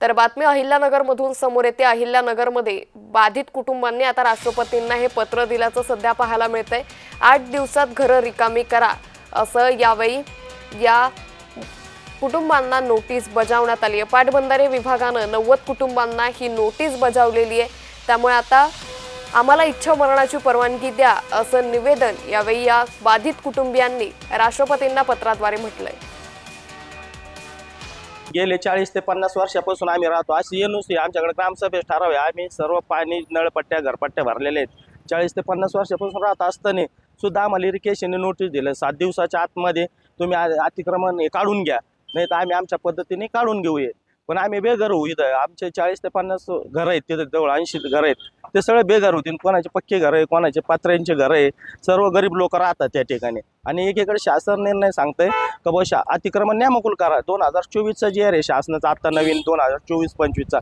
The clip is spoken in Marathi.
तर बातमी अहिल्यानगरमधून समोर येते। अहिल्यानगरमध्ये बाधित कुटुंबांनी आता राष्ट्रपतींना हे पत्र दिल्याचं सध्या पाहायला मिळतंय। 8 दिवसात घरं रिकामी करा असं यावेळी या कुटुंबांना नोटीस बजावण्यात आली आहे। पाटबंधारे विभागानं 90 कुटुंबांना ही नोटीस बजावलेली आहे। त्यामुळे आता आम्हाला इच्छा मरणाची परवानगी द्या असं निवेदन यावेळी या बाधित कुटुंबियांनी राष्ट्रपतींना पत्राद्वारे म्हटलंय। गेले 40 ते 50 वर्षापासून आम्ही राहतो। अशी एनओसी आमच्याकडे ग्रामसभेत ठराव आहे। आम्ही सर्व पाणी नळपट्ट्या घरपट्ट्या भरलेले आहेत। 40 ते 50 वर्षापासून राहत असताना सुद्धा आम्हाला इरिगेशनने नोटीस दिलं 7 दिवसाच्या आतमध्ये तुम्ही अतिक्रमण काढून घ्या, नाही तर आम्ही आमच्या पद्धतीने काढून घेऊया। पण आम्ही बेघर होऊ। इथं आमचे 40 ते 50 घर आहेत, तिथे जवळ 80 घर आहेत, ते सगळे बेघर होतील। कोणाचे पक्के घर आहे, कोणाचे पत्र्यांचे घर आहे, सर्व गरीब लोक राहतात त्या ठिकाणी। आणि एकीकडे शासन निर्णय सांगतंय की अतिक्रमण न्यामकुल करा। 2024चा जी आहे शासनाचा, आता नवीन 2024-25चा